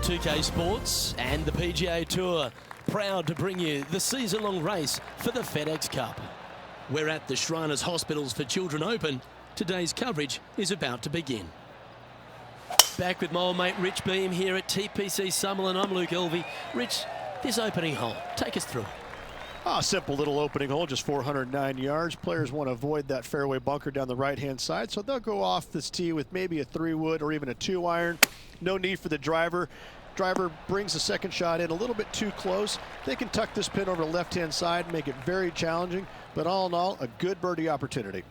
Pga Sports and the PGA Tour proud to bring you the season-long race for the FedEx Cup. We're at the Shriners Hospitals for Children Open. Today's coverage is about to begin. Back with my old mate Rich Beam here at TPC Summerlin. I'm Luke Elvey. Rich, this opening hole, take us through it. Simple little opening hole, just 409 yards. Players want to avoid that fairway bunker down the right-hand side, so they'll go off this tee with maybe a 3-wood or even a 2-iron. No need for the driver. Driver brings the second shot in a little bit too close. They can tuck this pin over the left-hand side and make it very challenging, but all in all, a good birdie opportunity.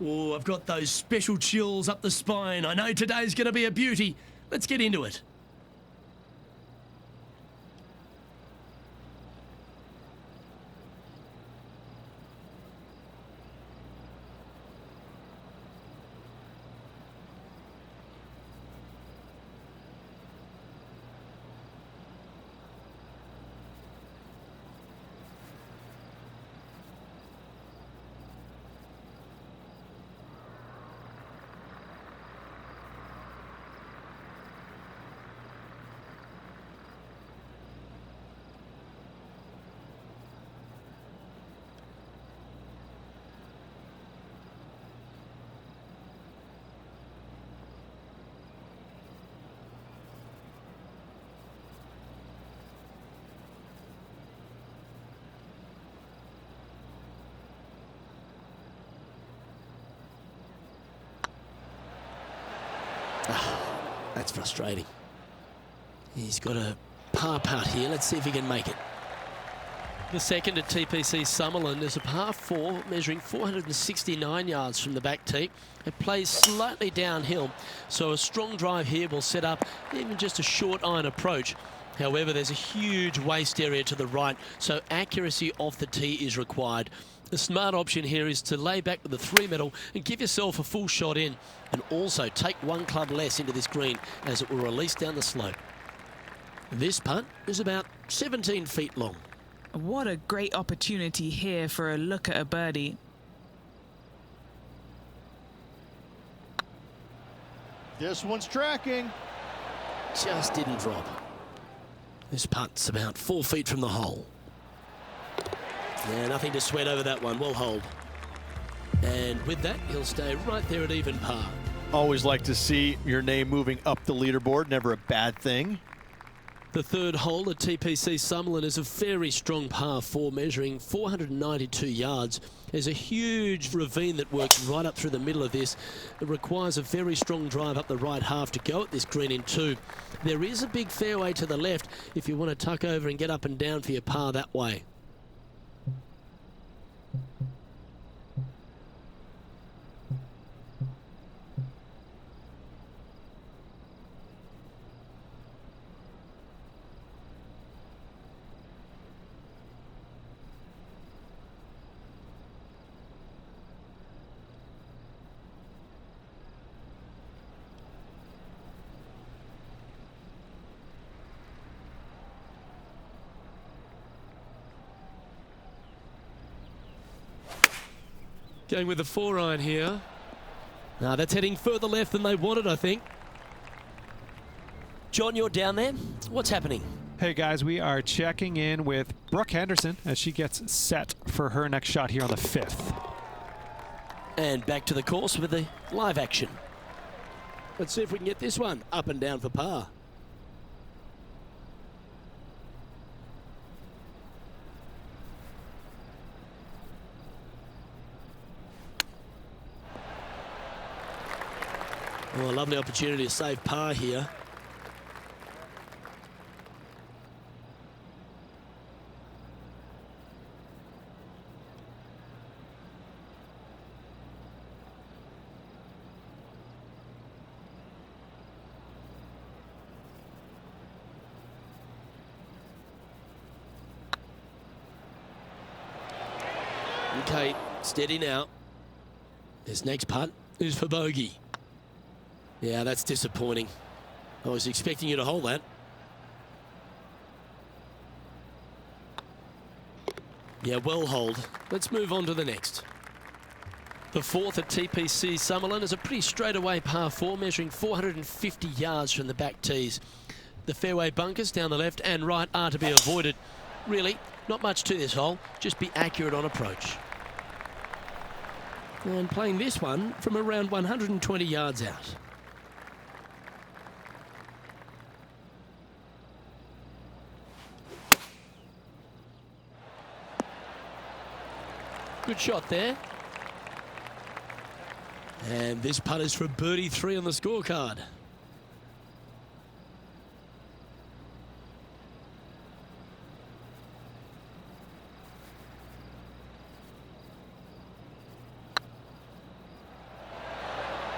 Oh, I've got those special chills up the spine. I know today's going to be a beauty. Let's get into it. That's frustrating. He's got a par putt here. Let's see if he can make it. The second at TPC Summerlin is a par 4 measuring 469 yards from the back tee. It plays slightly downhill, so a strong drive here will set up even just a short iron approach. However, there's a huge waste area to the right, so accuracy off the tee is required. The smart option here is to lay back with a 3-metal and give yourself a full shot in, and also take one club less into this green as it will release down the slope. This putt is about 17 feet long. What a great opportunity here for a look at a birdie. This one's tracking. Just didn't drop. This putt's about 4 feet from the hole. Yeah, nothing to sweat over that one. We'll hold. And with that, he'll stay right there at even par. Always like to see your name moving up the leaderboard. Never a bad thing. The third hole at TPC Summerlin is a very strong par 4 measuring 492 yards. There's a huge ravine that works right up through the middle of this. It requires a very strong drive up the right half to go at this green in 2. There is a big fairway to the left if you want to tuck over and get up and down for your par that way. Going with the 4-iron here. Now that's heading further left than they wanted, I think. John, you're down there. What's happening? Hey guys, we are checking in with Brooke Henderson as she gets set for her next shot here on the 5th. And back to the course with the live action. Let's see if we can get this one up and down for par. Oh, a lovely opportunity to save par here. Okay, steady now. This next putt is for bogey. Yeah, that's disappointing. I was expecting you to hold that. Yeah, well hold. Let's move on to the next. The 4th at TPC Summerlin is a pretty straightaway par 4, measuring 450 yards from the back tees. The fairway bunkers down the left and right are to be avoided. Really, not much to this hole. Just be accurate on approach. And playing this one from around 120 yards out. Good shot there. And this putt is for birdie 3 on the scorecard.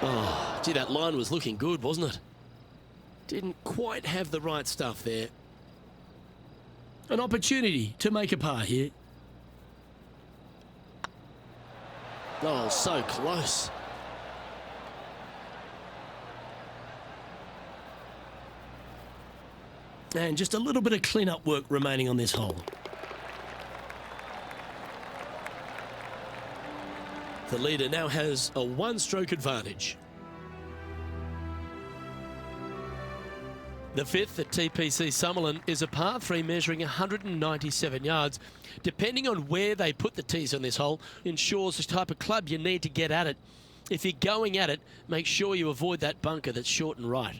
Oh, gee, that line was looking good, wasn't it? Didn't quite have the right stuff there. An opportunity to make a par here. Oh, so close. And just a little bit of clean-up work remaining on this hole. The leader now has a 1-stroke advantage. The 5th at TPC Summerlin is a par 3 measuring 197 yards. Depending on where they put the tees on this hole ensures the type of club you need to get at it. If you're going at it, make sure you avoid that bunker that's short and right.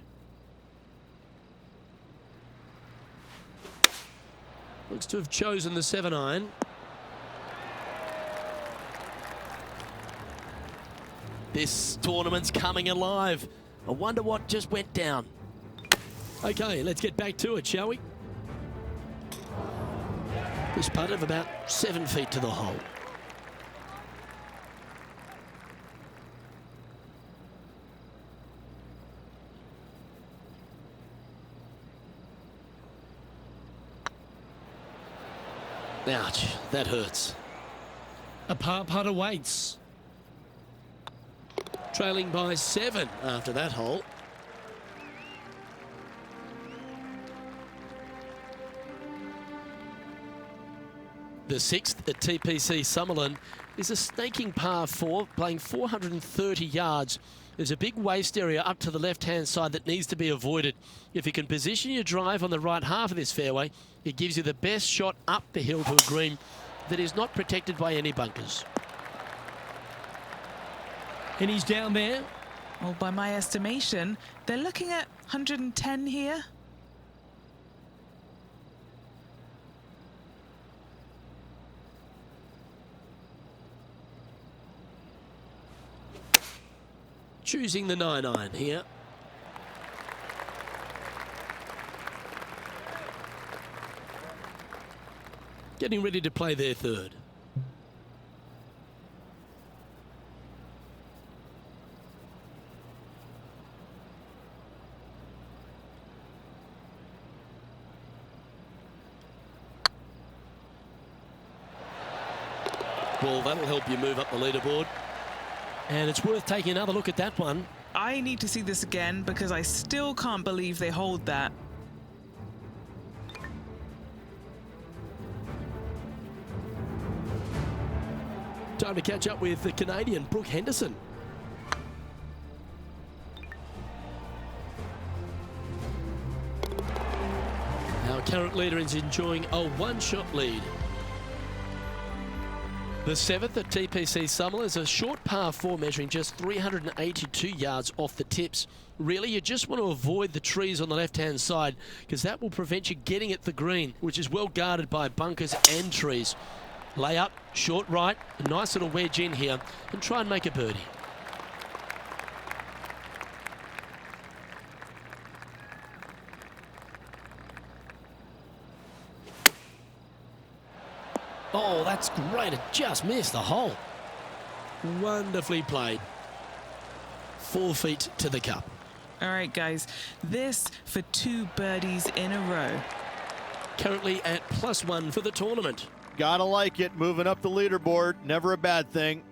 Looks to have chosen the 7-iron. This tournament's coming alive. I wonder what just went down. Okay, let's get back to it, shall we? This putt of about 7 feet to the hole. Ouch, that hurts. A par putt awaits. Trailing by 7 after that hole. The 6th at TPC Summerlin is a snaking par 4, playing 430 yards. There's a big waste area up to the left-hand side that needs to be avoided. If you can position your drive on the right half of this fairway, it gives you the best shot up the hill to a green that is not protected by any bunkers. And he's down there. Well, by my estimation, they're looking at 110 here. Choosing the 9-iron here. Getting ready to play their 3rd. Well, that'll help you move up the leaderboard. And it's worth taking another look at that one. I need to see this again because I still can't believe they hold that. Time to catch up with the Canadian, Brooke Henderson. How Current leader is enjoying a one-shot lead. The 7th at TPC Summerlin is a short par 4 measuring just 382 yards off the tips. Really, you just want to avoid the trees on the left-hand side because that will prevent you getting at the green, which is well guarded by bunkers and trees. Lay up, short right, a nice little wedge in here and try and make a birdie. Oh, that's great. It just missed the hole. Wonderfully played. 4 feet to the cup. All right, guys, this for 2 birdies in a row. Currently at +1 for the tournament. Gotta like it. Moving up the leaderboard. Never a bad thing.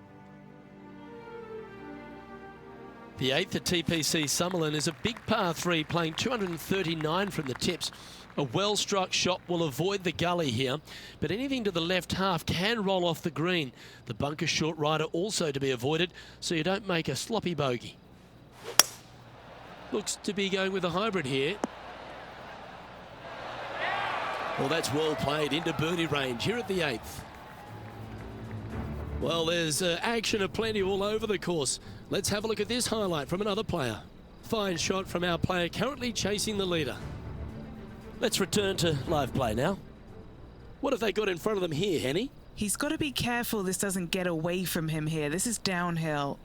The 8th at TPC Summerlin is a big par 3 playing 239 from the tips. A well-struck shot will avoid the gully here, but anything to the left half can roll off the green. The bunker short rider also to be avoided, so you don't make a sloppy bogey. Looks to be going with a hybrid here. Well, that's well played into birdie range here at the 8th. Well, there's action aplenty all over the course. Let's have a look at this highlight from another player. Fine shot from our player currently chasing the leader. Let's return to live play now. What have they got in front of them here, Henny? He's got to be careful this doesn't get away from him here. This is downhill.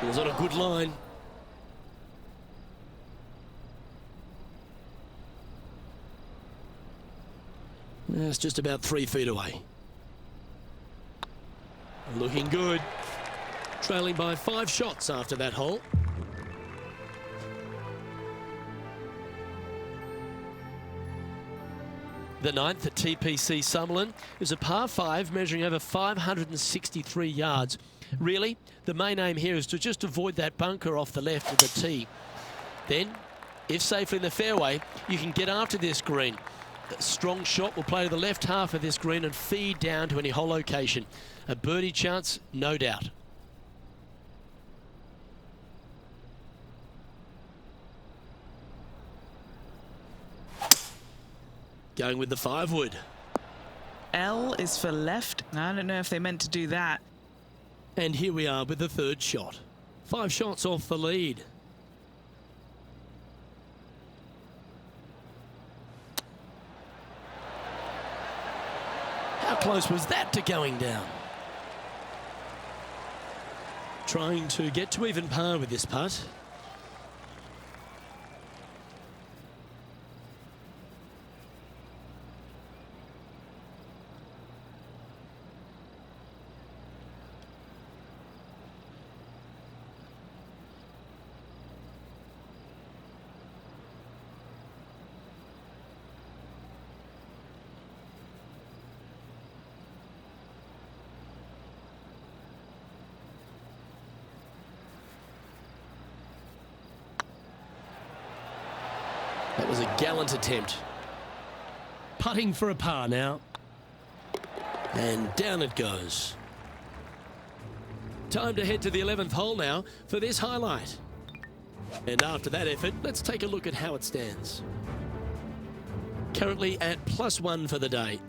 It was on a good line. It's just about 3 feet away. Looking good. Trailing by 5 shots after that hole. The 9th at TPC Summerlin is a par 5 measuring over 563 yards. Really, the main aim here is to just avoid that bunker off the left of the tee. Then, if safely in the fairway, you can get after this green. A strong shot will play to the left half of this green and feed down to any hole location. A birdie chance, no doubt. Going with the 5 wood. L is for left. I don't know if they meant to do that. And here we are with the third shot. 5 shots off the lead. How close was that to going down? Trying to get to even par with this putt. That was a gallant attempt. Putting for a par now. And down it goes. Time to head to the 11th hole now for this highlight. And after that effort, let's take a look at how it stands. Currently at +1 for the day.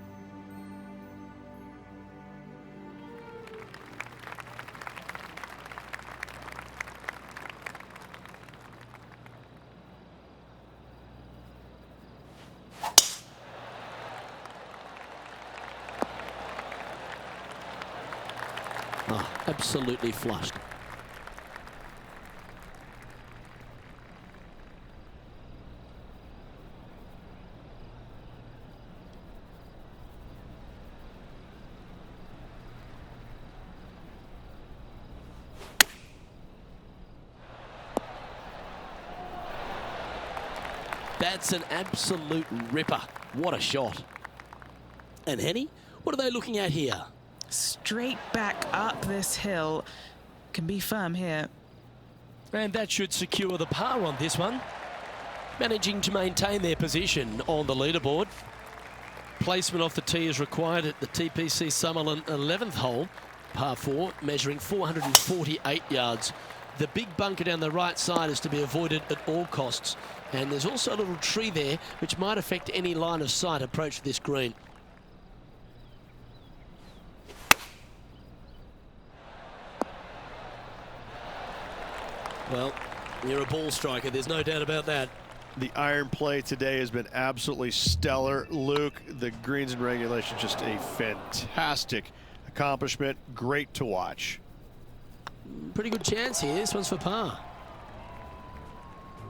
Oh, absolutely flushed. That's an absolute ripper. What a shot. And Henny, what are they looking at here? Straight back up this hill. Can be firm here. And that should secure the par on this one. Managing to maintain their position on the leaderboard. Placement off the tee is required at the TPC Summerlin 11th hole. Par 4, measuring 448 yards. The big bunker down the right side is to be avoided at all costs. And there's also a little tree there which might affect any line of sight approach to this green. Well, you're a ball striker, there's no doubt about that. The iron play today has been absolutely stellar. Luke, the greens and regulation, just a fantastic accomplishment. Great to watch. Pretty good chance here. This one's for par.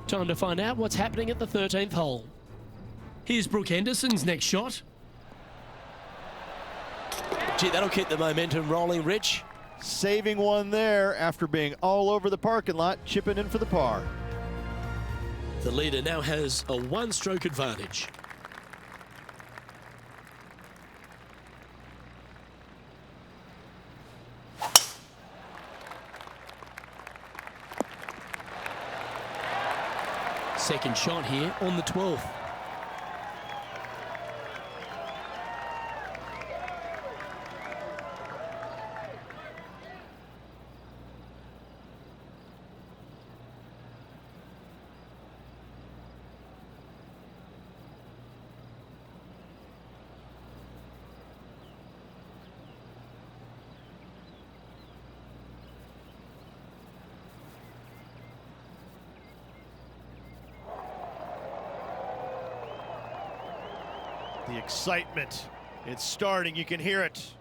Time to find out what's happening at the 13th hole. Here's Brooke Henderson's next shot. Gee, that'll keep the momentum rolling, Rich. Saving one there after being all over the parking lot, chipping in for the par. The leader now has a 1-stroke advantage. Second shot here on the 12th. The excitement, it's starting, you can hear it.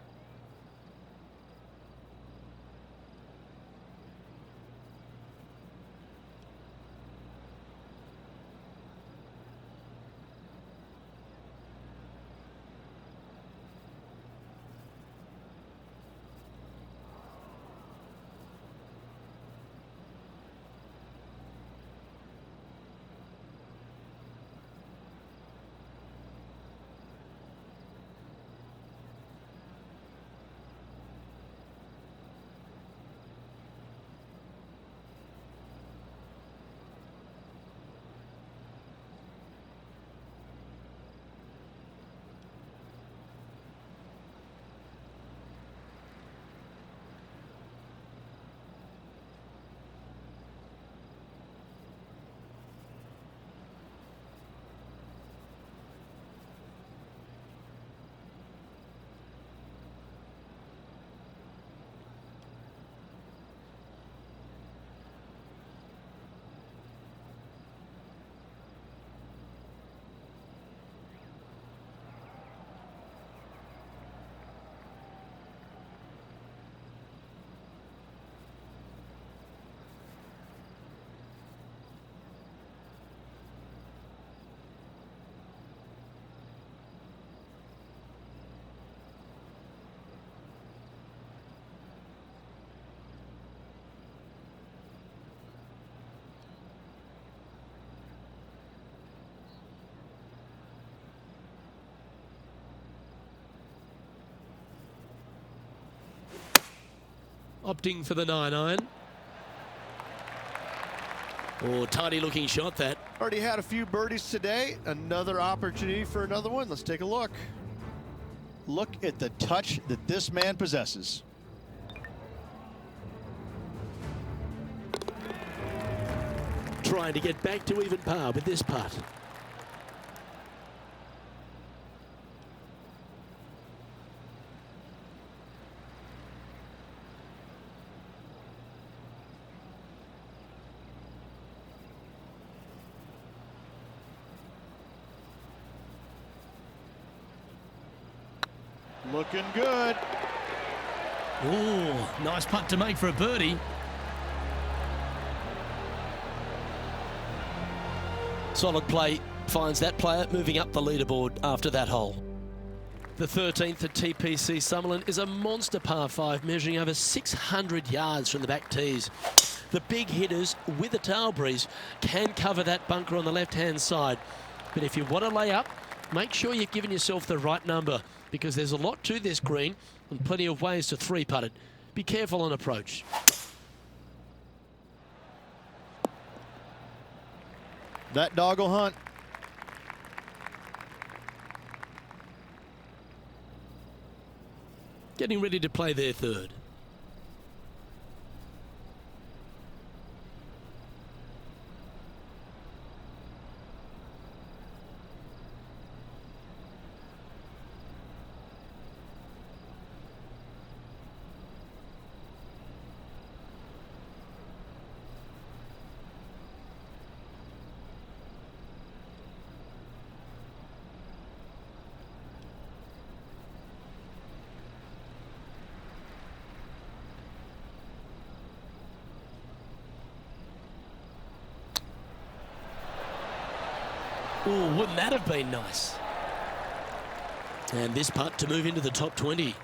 Opting for the 9-iron. Oh, tidy looking shot that. Already had a few birdies today. Another opportunity for another one. Let's take a look. Look at the touch that this man possesses. Trying to get back to even par with this putt. Looking good. Oh, nice putt to make for a birdie. Solid play finds that player moving up the leaderboard after that hole. The 13th at TPC Summerlin is a monster par 5 measuring over 600 yards from the back tees. The big hitters with a tail breeze can cover that bunker on the left-hand side. But if you want to lay up, make sure you've given yourself the right number, because there's a lot to this green and plenty of ways to three-putt it. Be careful on approach. That dog will hunt. Getting ready to play their third. Oh, wouldn't that have been nice? And this putt to move into the top 20.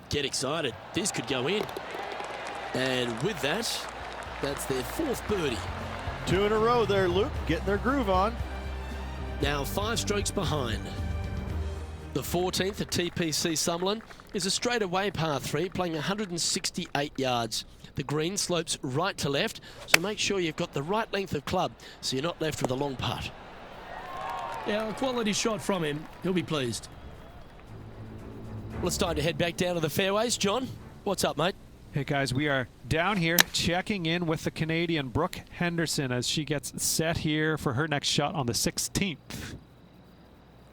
Get excited. This could go in. And with that, that's their fourth birdie. 2 in a row there, Luke. Getting their groove on. Now 5 strokes behind. The 14th at TPC Summerlin is a straightaway par 3 playing 168 yards. The green slopes right to left, so make sure you've got the right length of club so you're not left with a long putt. Yeah, a quality shot from him. He'll be pleased. Well, it's time to head back down to the fairways. John, what's up, mate? Hey guys, we are down here checking in with the Canadian Brooke Henderson as she gets set here for her next shot on the 16th.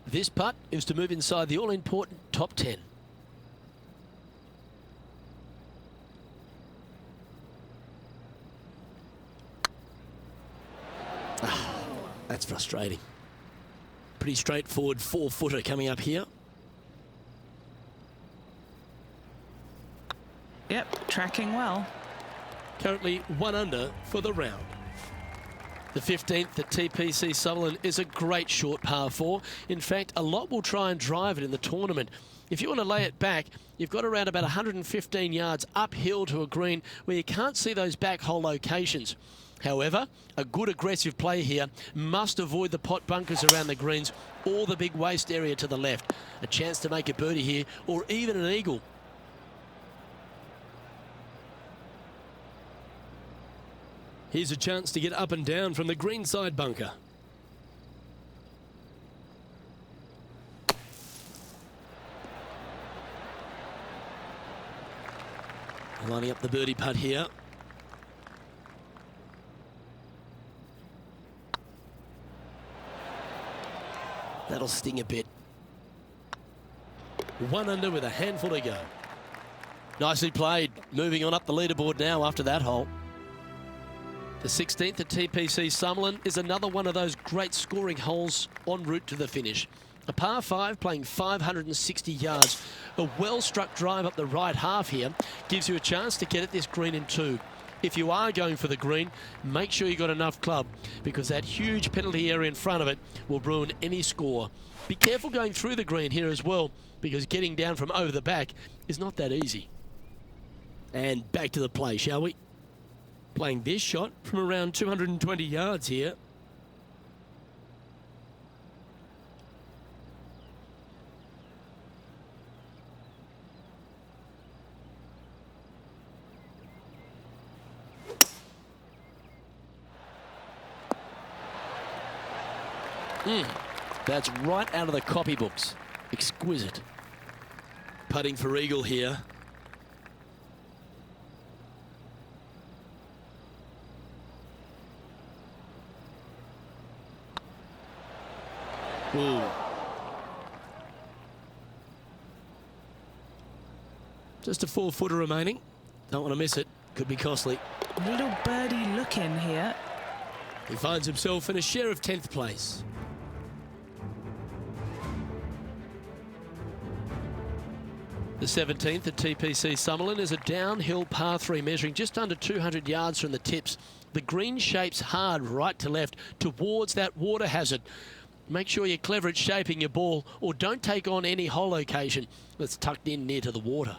This putt is to move inside the all-important top 10. That's frustrating. Pretty straightforward 4-footer coming up here. Yep, tracking well. Currently 1 under for the round. The 15th at TPC Summerlin is a great short par 4. In fact, a lot will try and drive it in the tournament. If you want to lay it back, you've got around about 115 yards uphill to a green where you can't see those back hole locations. However, a good aggressive play here must avoid the pot bunkers around the greens or the big waste area to the left. A chance to make a birdie here or even an eagle. Here's a chance to get up and down from the greenside bunker. Lining up the birdie putt here. That'll sting a bit. 1 under with a handful to go. Nicely played. Moving on up the leaderboard now after that hole. The 16th at TPC Summerlin is another one of those great scoring holes en route to the finish. A par 5 playing 560 yards. A well-struck drive up the right half here gives you a chance to get at this green in 2. if you are going for the green, make sure you got enough club, because that huge penalty area in front of it will ruin any score. Be careful going through the green here as well, because getting down from over the back is not that easy. And back to the play, shall we? Playing this shot from around 220 yards here. That's right out of the copybooks. Exquisite. Putting for eagle here. Ooh. Just a 4-footer remaining. Don't want to miss it. Could be costly. Little birdie look in here. He finds himself in a share of 10th place. The 17th at TPC Summerlin is a downhill par 3 measuring just under 200 yards from the tips. The green shapes hard right to left towards that water hazard. Make sure you're clever at shaping your ball, or don't take on any hole location that's tucked in near to the water.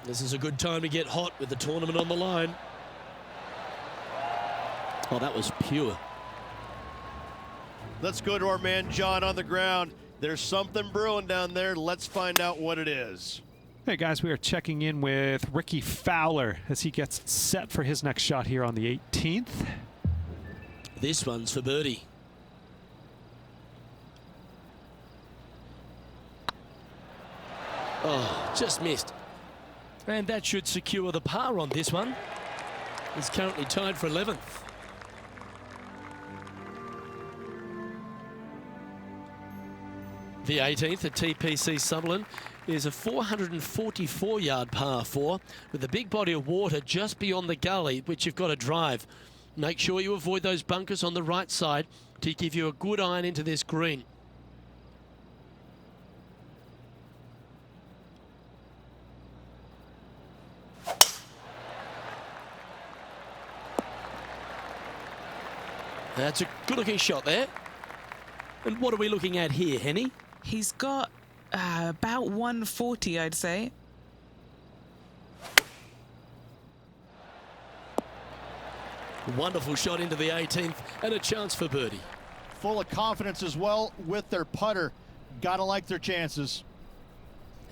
This is a good time to get hot with the tournament on the line. Oh, that was pure. Let's go to our man John on the ground. There's something brewing down there. Let's find out what it is. Hey guys, we are checking in with Ricky Fowler as he gets set for his next shot here on the 18th. This one's for birdie. Oh, just missed. And that should secure the par on this one. It's currently tied for 11th. The 18th at TPC Summerlin is a 444-yard par 4 with a big body of water just beyond the gully, which you've got to drive. Make sure you avoid those bunkers on the right side to give you a good iron into this green. That's a good-looking shot there. And what are we looking at here, Henny? He's got about 140, I'd say. Wonderful shot into the 18th and a chance for birdie. Full of confidence as well with their putter. Gotta like their chances.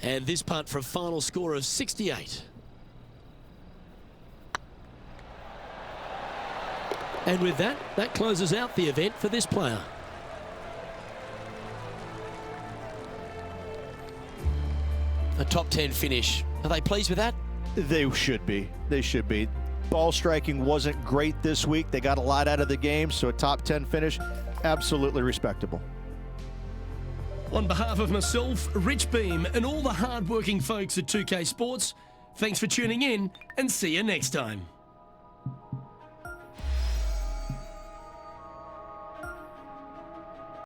And this putt for a final score of 68. And with that, that closes out the event for this player. A top 10 finish. Are they pleased with that? They should be. They should be. Ball striking wasn't great this week. They got a lot out of the game, so a top 10 finish, absolutely respectable. On behalf of myself, Rich Beam, and all the hard-working folks at 2K Sports, thanks for tuning in, and see you next time.